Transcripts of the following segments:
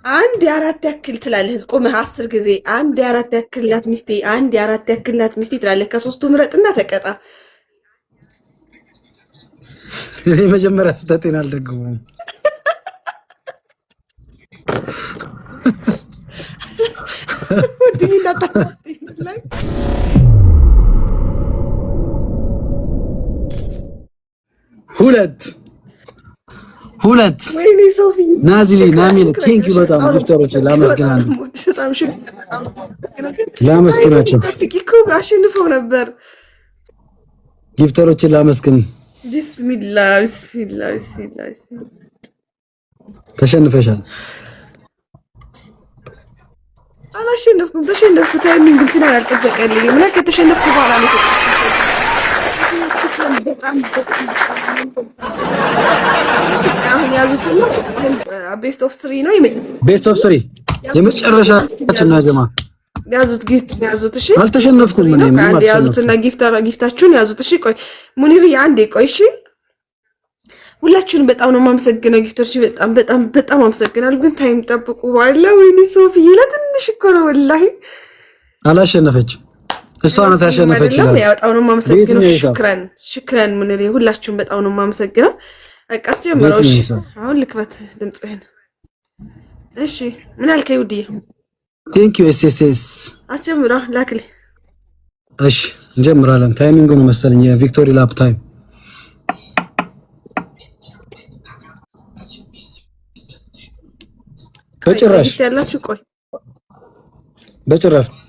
አንድ የአራት ያክል ትላለህ ቆመህ 10 ጊዜ አንድ የአራት ያክል ናት ሚስቴ፣ አንድ የአራት ያክል ናት ሚስቴ ትላለህ። ከሶስቱ ምረጥና ተቀጣ። እኔ መጀመሪያ ስህተቴን አልደግመውም። ሁለት ወይኔ ሶፊ ናዚሊ ናሚል ቴንክ ዩ በጣም ጊፍተሮች ላመስግናለሁ። ላመስግናቸው ፍቂኩ አሸንፈው ነበር። ጊፍተሮችን ላመስግን። ቢስሚላህ ቢስሚላህ ቢስሚላህ። ተሸንፈሻል። አላሸነፍኩም፣ ተሸነፍኩ። ታይሚንግ እንትን አልጠበቀልኝም እና ከተሸነፍኩ በኋላ ነው አሁን ያዙት። ቤስት ኦፍ 3 ነው ቤስት ኦፍ 3 የመጨረሻችን ነው ጀማ። ያዙት ጊፍት ያዙት። እሺ አልተሸነፍኩም። ምን አንዴ ያዙትና ጊፍታችሁን ያዙት። እሺ ቆይ ሙኒር አንዴ ቆይ። እሺ ሁላችሁንም በጣም ነው የማመሰግነው ጊፍተሮች፣ በጣም በጣም በጣም አመሰግናለሁ። ግን ታይም ጠብቁ ዋላ። ወይኔ ሶፊ ለትንሽ እኮ ነው ወላሂ። አላሸነፈችም እሷ ናት ያሸነፈችው። በጣም ነው የማመሰግነው። ሽክራን ሙኒር፣ ሁላችሁም በጣም ነው የማመሰግነው። በቃ አስጀምረው። እሺ አሁን ልክበት ድምጽህን። እሺ ምን አልከኝ ውድዬ? ቴንክ ዩ ኤስኤስኤስ። አስጀምረው ላክልኝ። እሺ እንጀምራለን። ታይሚንግ ነው መሰለኝ የቪክቶሪ ላፕ ታይም። በጭራሽ ያላችሁ ቆይ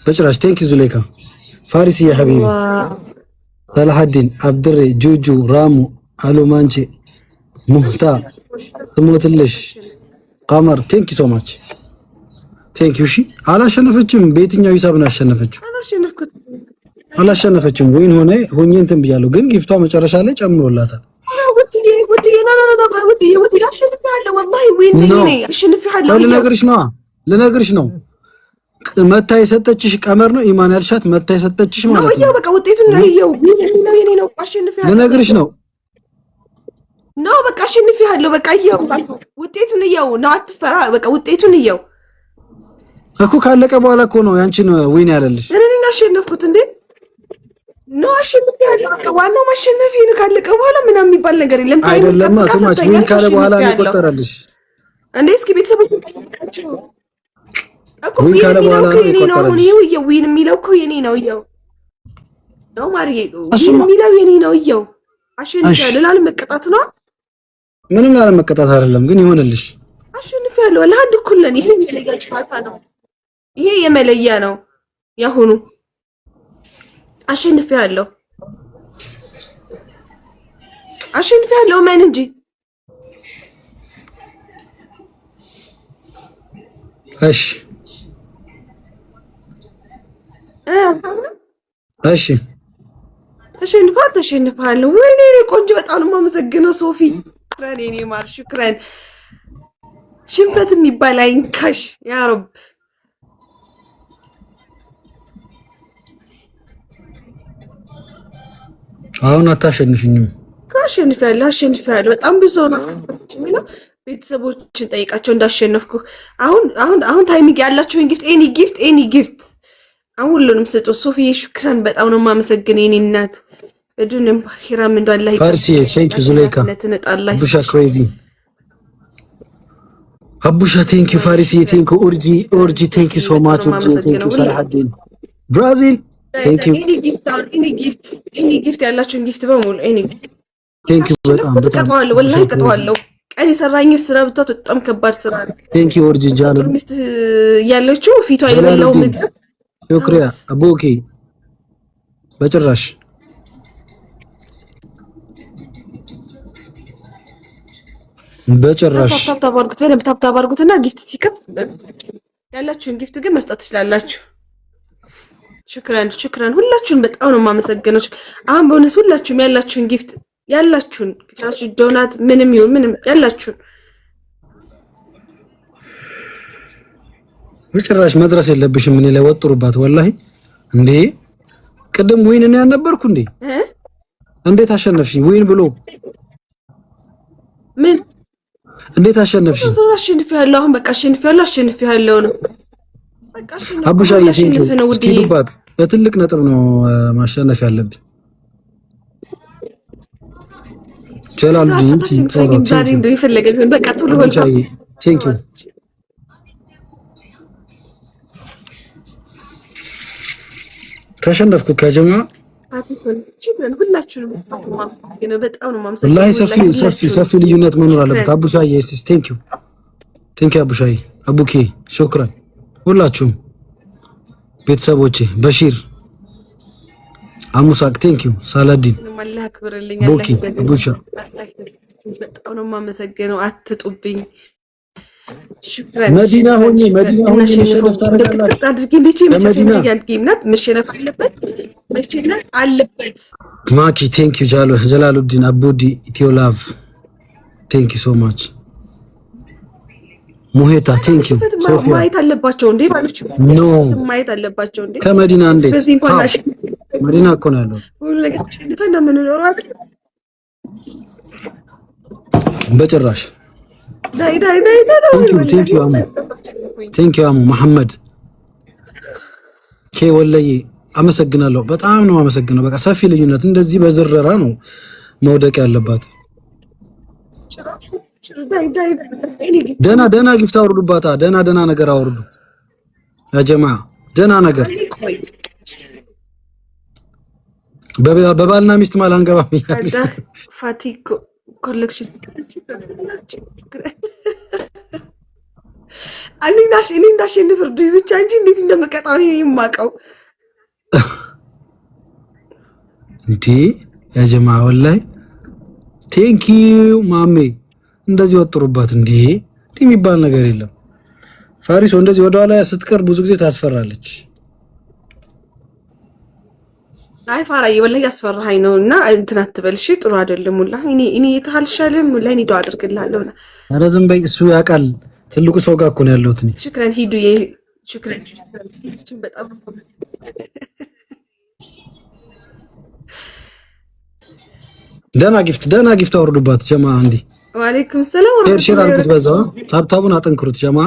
በጭራሽ ቴንክ ዩ ዙሌካ ፋሪሲ ያ ሐቢቢ ሰላሐዲን አብድሬ ጁጁ ራሙ አሎ ማንቼ ሙህታ ስሞትልሽ ቀመር ቴንክ ዩ ሶ ማች ቴንክ ዩ። እሺ አላሸነፈችም። በየትኛው ሂሳብ ነው ያሸነፈችው? አላሸነፈችም። ወይን ሆኜ እንትን ብያለሁ፣ ግን ጊፍቷ መጨረሻ ላይ ጨምሮላታል። ልነግርሽ ነው መታ የሰጠችሽ ቀመር ነው ኢማን ያልሻት መታ የሰጠችሽ ማለት ነው። በቃ ውጤቱን ነው የኔ ነው አሸንፊያለሁ። ልነግርሽ ነው በቃ አሸንፊያለሁ። በቃ ይኸው ውጤቱን ይኸው ነው፣ አትፈራ። በቃ ውጤቱን ይኸው እኮ ካለቀ በኋላ እኮ ነው ያንቺን ዊን ያለልሽ። እኔ ነኝ አሸነፍኩት እንዴ? ነው አሸንፊያለሁ። በቃ ዋናው ማሸነፊ ነው። ካለቀ በኋላ ምናምን የሚባል ነገር የለም። አይደለም ስማች፣ ዊን ካለ በኋላ ነው የቆጠረልሽ እንዴ? እስኪ ቤተሰቦች እኮ ዊን ካለ በኋላ ነው የቆጠረልሽ። ይኸው ዊን የሚለው እኮ የኔ ነው። ይኸው ነው ማርዬ፣ ዊን የሚለው የኔ ነው። ይኸው አሸንፊያለሁ። ላለመቀጣት ነው። ምንም ላለመቀጣት አይደለም፣ ግን ይሆንልሽ። አሸንፊያለሁ። ለአንድ እኩል ነን። ይሄ የመለያ ጨዋታ ነው። ይሄ የመለያ ነው ያሁኑ። አሸንፊያለሁ ማን እንጂ እሺ ተሸንፋለሁ። ወይኔ ቆንጆ፣ በጣም ነው የማመሰግነው ሶፊ። ሽክራን የኔ ማር ሽክራን። ሽንፈት የሚባል አይንካሽ ያ ረብ። አሁን አታሸንፍኝም። አሸንፊያለሁ። በጣም ብዙ ነው የሚለው ቤተሰቦችን ጠይቃቸው እንዳሸነፍኩ። አሁን ታይሚንግ ያላችሁን ኤኒ ጊፍት አሁን ሁሉንም ስጡ። ሶፊዬ ሽክራን፣ በጣም ነው የማመሰግነው የኔ እናት። በዱንም ኺራም እንዳላህ ፋርሲ ቴንክ ዩ ዙሌካ ቡሻ ክሬዚ አቡሻ ቴንክ ዩ ፋሪሲ ቴንክ ዩ ኦርጂ ቴንክ ዩ ሶ ማች ኦርጂ ቴንክ ዩ ሰላሐዲን ብራዚል ቴንክ ዩ ኤኒ ጊፍት ያላችሁን ጊፍት በሙሉ ቴንክ ዩ በጣም ቀጠዋለሁ። ወላሂ ቀጠዋለሁ። ቀን የሰራኝ ስራ ብታት በጣም ከባድ ስራ ነው። ቴንክ ዩ ኦርጂ ጃሉ ሚስት ያለችው ፊቷ የበላው ምግብ ሹክሪያ አቡኪ በጭራሽ ታብታብ አድርጉት፣ በደምብ ታብታብ አድርጉትና ጊፍት ሲከፍ ያላችሁን ጊፍት ግን መስጠት ትችላላችሁ። ሽክራን ሁላችሁን በጣም ነው የማመሰግነው። አሁን በእውነት ሁላችሁም ያላችሁን ጊፍት ያላችሁን ዶናት ምንም ይሁን ምንም ያላችሁን በጭራሽ መድረስ የለብሽም። እኔ ላይ ወጥሩባት ወላሂ። እንዴ ቅድም ዊን እኔ ያልነበርኩ እንዴ? እንዴት አሸነፍሽኝ? ዊን ብሎ ምን እንዴት አሸነፍሽ? አሸንፊያለሁ። አሁን በቃ አሸንፊያለሁ ነው በቃ አቡሻዬ ቴንኪው። በትልቅ ነጥብ ነው ማሸነፍ ያለብኝ። ጀላሉዲን ቴንኪው። ተሸነፍኩ ከጀማ ወላሂ ሰፊ ልዩነት መኖር አለበት። አቡሻዬ ቴንኪው አቡሻዬ፣ አቡኬ ሹክራን። ሁላችሁም ቤተሰቦቼ፣ በሺር አሙሳቅ ቴንኪው፣ ሳላዲን ቦኪ፣ ቡሻ በጣም ነው የማመሰግነው። አትጡብኝ። መዲና ሆኜ መሸነፍ አለበት። ማኪ ቴንኪው፣ ጀላሉዲን አቡዲ፣ ኢትዮላቭ ቴንኪው ሶ ማች። ሙሄታ ቴንኪው። ማየት አለባቸው እንዴ ባሎች ኖ ማየት አለባቸው እንዴ ከመዲና እንዴት መዲና እኮ ነው ያለው። ሁሉ ነገር ተሸንፈን የምንኖረው አይደል? በጭራሽ። ዳይ ቴንኪው አሙ መሐመድ ኬ ወለዬ አመሰግናለሁ። በጣም ነው አመሰግናለሁ። በቃ ሰፊ ልዩነት እንደዚህ በዝረራ ነው መውደቅ ያለባት። ደና ጊፍት አውርዱባታ። ደና ነገር አውርዱ ያ ጀማ። ደና ነገር በባልና ሚስት ማል አንገባም ይላል ፋቲኮ ኮሌክሽን። እኔ እንዳሸንፍ እርዱኝ ብቻ እንጂ እንዴት እንደምቀጣው ነው የማውቀው። እንዴ ያ ጀማ ወላሂ ቴንኪው ማሜ። እንደዚህ ወጥሩባት እንዴ የሚባል ነገር የለም። ፋሪሶ እንደዚህ ወደኋላ ስትቀር ብዙ ጊዜ ታስፈራለች። አይ ፋራዬ ወላሂ ያስፈራሃኝ ነውና እንትን አትበልሽ፣ ጥሩ አይደለም። ወላሂ እኔ የተሐልሻለም ወላሂ ኒዶ አድርግልሃለሁ። ኧረ ዝም በይ፣ እሱ ያውቃል። ትልቁ ሰው ጋር እኮ ነው ያለሁት እኔ። ሽክራን ሂዱ ሽክራን በጣም ደና ጊፍት አውርዱባት ጀማ። እንዴ ወአለይኩም ሰላም ወራህመቱላሂ ሼር አድርጉት፣ በዛው ታብታቡን አጠንክሩት ጀማ።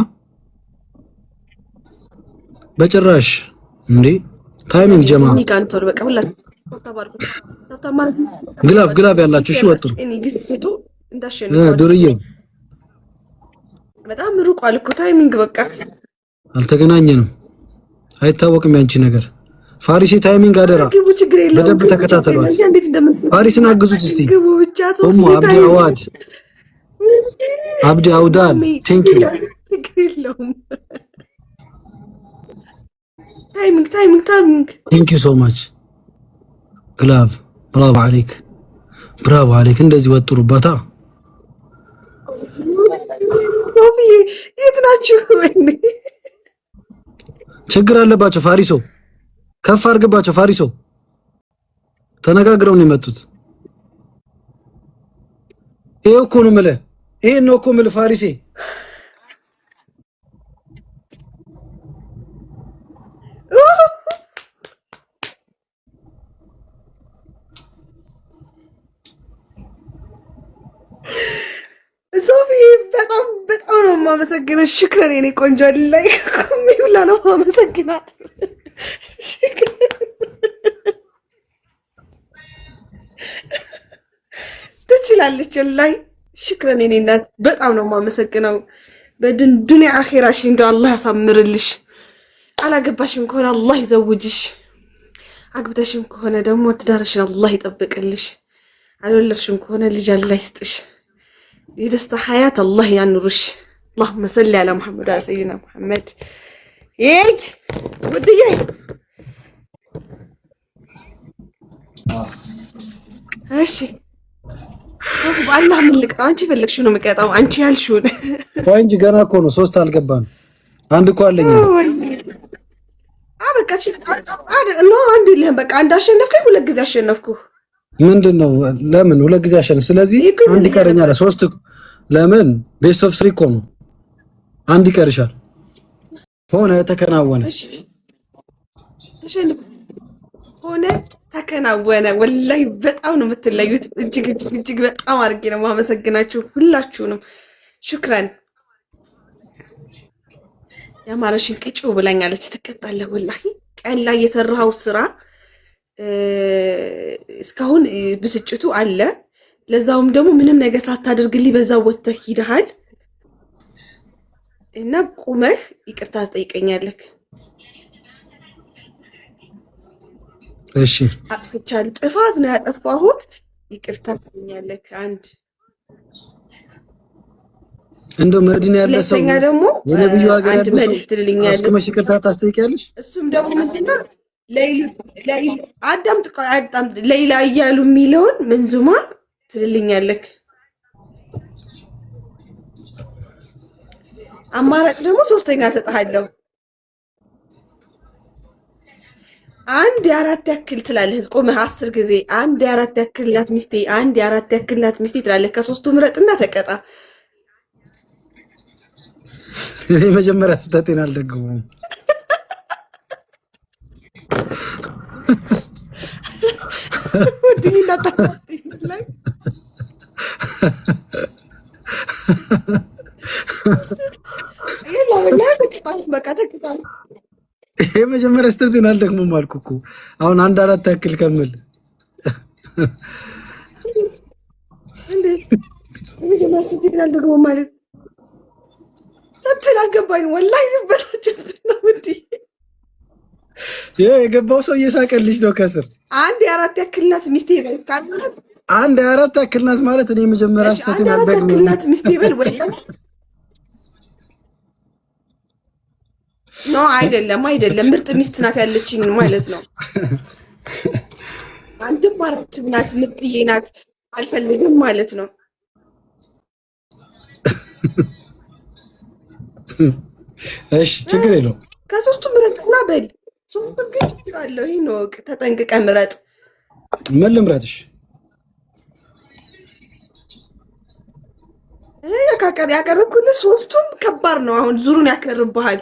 በጭራሽ እንዴ ታይሚንግ ጀማ። ግላፍ ያላችሁ እሺ ወጥሩ። ዱርዬ በጣም ሩቋል እኮ ታይሚንግ። በቃ አልተገናኘንም፣ አይታወቅም ያንቺ ነገር። ፋሪሲ ታይሚንግ አደራ በደንብ ተከታተሏት። ፋሪስን አግዙት እስቲ። ኡሙ አብዲ አውዳል ቴንኪው። ታይሚንግ ቴንኪው ሶ ማች ግላብ። ብራቮ አሌክ። እንደዚህ ወጥሩባታ። የት ናችሁ? ችግር አለባቸው። ፋሪሶ ከፍ አድርግባቸው። ፋሪሶ ተነጋግረው ነው የመጡት። ይሄ እኮ ነው የምልህ፣ ይሄን ነው እኮ የምልህ ፋሪሴ። ሶፊ በጣም ነው የማመሰግነው። ሽክረን የኔ ቆንጆ ላይ ሁላ ነው የማመሰግናት። ትችላለች ላይ ሽክረን የኔ እናት በጣም ነው የማመሰግነው። በዱንያ አኺራሽ እንደው አላህ ያሳምርልሽ። አላገባሽም ከሆነ አላህ ይዘውጅሽ፣ አግብተሽም ከሆነ ደግሞ ትዳርሽን አላህ ይጠብቅልሽ። አልወለድሽም ከሆነ ልጅ አላህ ይስጥሽ። የደስታ ሀያት አላህ ያኑርሽ። اللهم صل على محمد وعلى سيدنا محمد። ይክ ወድዬ እሺ በአላህ ምን ልቅጣው? አንቺ ፈለግሽው ነው የምቀጣው። አንቺ ያልሽውን ቆይ እንጂ ገና እኮ ነው። 3 አልገባም። አንድ እኮ አለኝ። በቃ አንድ የለህም። በቃ አንድ አሸነፍኩኝ፣ 2 ጊዜ አሸነፍኩ። ምንድነው? ለምን 2 ጊዜ አሸነፍ? ስለዚህ አንድ ይቀረኛል። 3 ለምን? ቤስት ኦፍ 3 እኮ ነው። አንድ ይቀርሻል። ሆነ ተከናወነ። ሆነ ተከናወነ። ወላሂ በጣም ነው የምትለዩት። እጅግ በጣም አድርጌ ነው የማመሰግናችሁ ሁላችሁንም። ሹክራን ያማረሽን ቅጩ ብላኛለች። ትቀጣለህ ወላሂ ቀን ላይ የሰራኸው ስራ እስካሁን ብስጭቱ አለ። ለዛውም ደግሞ ምንም ነገር ሳታደርግልኝ በዛው ወጥተህ ሂደሃል እና ቁመህ ይቅርታ ትጠይቀኛለህ። እሺ አጥፍቻለሁ፣ ጥፋት ነው ያጠፋሁት፣ ይቅርታ ትጠይቀኛለህ። አንድ እንደው መዲና ያለ ሰው ሁለተኛ ደግሞ የነብዩ ሀገር አንድ ያለ መልእክት ትልልኛለህ። አስቆመሽ ይቅርታ ታስጠይቂያለሽ። እሱም ደግሞ ምንድነው አዳምጥ ሌላ እያሉ የሚለውን መንዙማ ትልልኛለህ። አማራጭ ደግሞ ሶስተኛ እሰጥሃለሁ። አንድ የአራት ያክል ትላለህ ቆመህ 10 ጊዜ አንድ የአራት ያክል ናት ሚስቴ፣ አንድ የአራት ያክል ናት ሚስቴ ትላለህ። ከሶስቱ ምረጥና ተቀጣ። እኔ መጀመሪያ ስህተቴን አልደግመውም። ይሄ መጀመሪያ ስህተቴን አልደግመውም አልኩ እኮ። አሁን አንድ አራት ያክል ከምል እንዴ መጀመሪያ ስህተቴን አልደግመውም ማለት ስትል አልገባኝም። ወላሂ ልበሳጭብህ ነው እንዴ? የገባው ሰው እየሳቀልሽ ነው ከስር። አንድ የአራት ያክል ናት ሚስቴ በል ካልኩ አንድ የአራት ያክል ናት ማለት እኔ መጀመሪያ ስህተቴን አልደግመውም። አንድ የአራት ያክል ናት ሚስቴ በል ወይ ኖ አይደለም፣ ምርጥ ሚስት ናት ያለችኝ ማለት ነው። አንድም አራት ናት ምርጥዬ ናት አልፈልግም ማለት ነው። እሺ ችግር የለውም። ከሶስቱ ምረጥና በል። ሶስቱም ግን ችግር አለው። ይሄን ነው ተጠንቅቀህ ምረጥ። ምን ልምረጥሽ? ያቀረብኩልህ ሶስቱም ከባድ ነው። አሁን ዙሩን ያከርብሃል።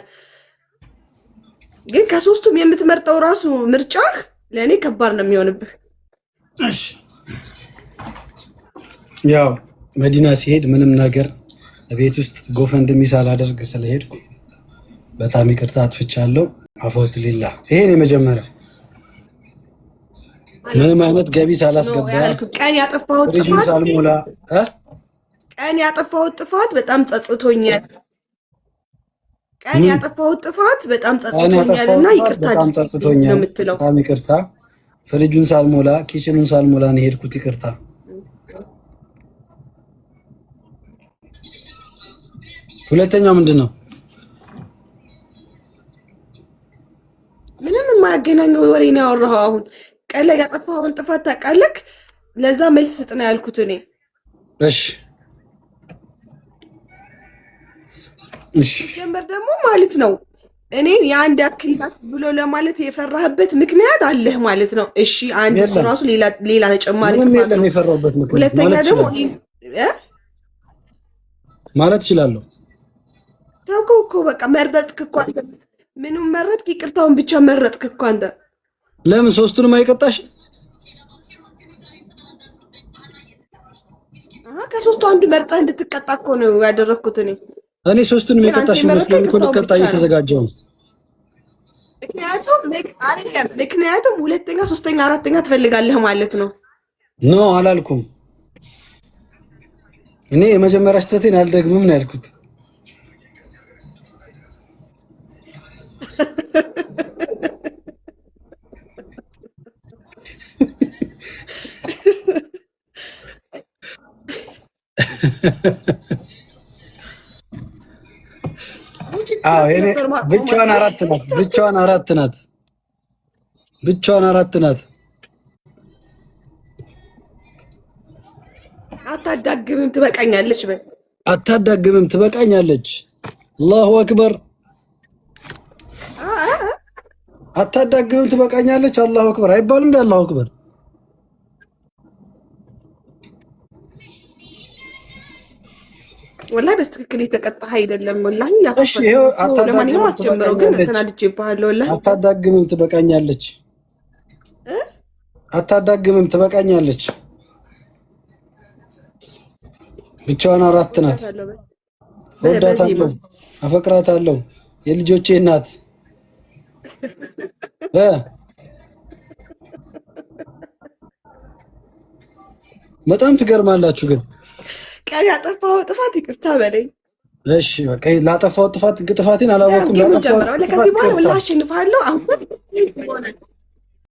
ግን ከሶስቱም የምትመርጠው ራሱ ምርጫህ ለእኔ ከባድ ነው የሚሆንብህ። እሺ ያው መዲና ሲሄድ ምንም ነገር ቤት ውስጥ ጎፈንድሚ ሳላደርግ ስለሄድኩ በጣም ይቅርታ አጥፍቻለሁ። አፎት ሊላ ይሄን የመጀመሪያው ምንም አይነት ገቢ ሳላስገባ ቀን ያጠፋሁት ጥፋት በጣም ጸጽቶኛል። ቀን ያጠፋሁት ጥፋት በጣም ጸጽቶኛልና ይቅርታ ነው የምትለው። በጣም ይቅርታ። ፍሪጁን ሳልሞላ ኪችኑን ሳልሞላ ነው የሄድኩት። ይቅርታ። ሁለተኛው ምንድን ነው? ምንም የማያገናኘው ወሬ ነው ያወራኸው። አሁን ቀን ላይ ያጠፋኸውን ጥፋት ታውቃለህ። ለዛ መልስ ስጥ ነው ያልኩት እኔ። እሺ ጀመር ደግሞ ማለት ነው እኔን የአንድ ያክል ብሎ ለማለት የፈራህበት ምክንያት አለህ ማለት ነው። እሺ አንድ እሱ ራሱ ሌላ ተጨማሪ ጥፋት ነው። የፈራሁበት ምክንያት ሁለተኛ ደግሞ ማለት እችላለሁ። ተውከው እኮ በቃ መረጥክ እኮ አንተ። ምኑን መረጥክ? ይቅርታውን ብቻ መረጥክ እኮ አንተ። ለምን ሶስቱንም አይቀጣሽ? ከሶስቱ አንዱ መርጠህ እንድትቀጣ እኮ ነው ያደረግኩት እኔ። እኔ ሶስቱንም የቀጣሽ መስሎኝ እኮ ልቀጣ እየተዘጋጀው ነው። ምክንያቱም ሁለተኛ፣ ሶስተኛ፣ አራተኛ ትፈልጋለህ ማለት ነው። ኖ አላልኩም። እኔ የመጀመሪያ ስህተቴን አልደግምም ነው ያልኩት። ብቻዋን አራት ናት። አታዳግምም ትበቃኛለች። አታዳግምም ትበቃኛለች። አላሁ አክበር። አታዳግምም ትበቃኛለች። አላሁ አክበር አይባልም እንደ አላሁ አክበር። ወላሂ በስትክክል የተቀጣህ አይደለም። ወላሂ እሺ ይሄው አታዳግምም ትበቃኛለች። አታዳግምም ትበቃኛለች። ብቻዋን አራት ናት። እወዳታለሁ፣ አፈቅራታለሁ። የልጆቼ እናት በጣም ትገርማላችሁ ግን ቀን ያጠፋው ጥፋት ይቅርታ በለኝ። እሺ በቃ ላጠፋው ጥፋቴን አላወኩም። ላጠፋው ጥፋት ከዚህ በኋላ አሸንፋለሁ አሁን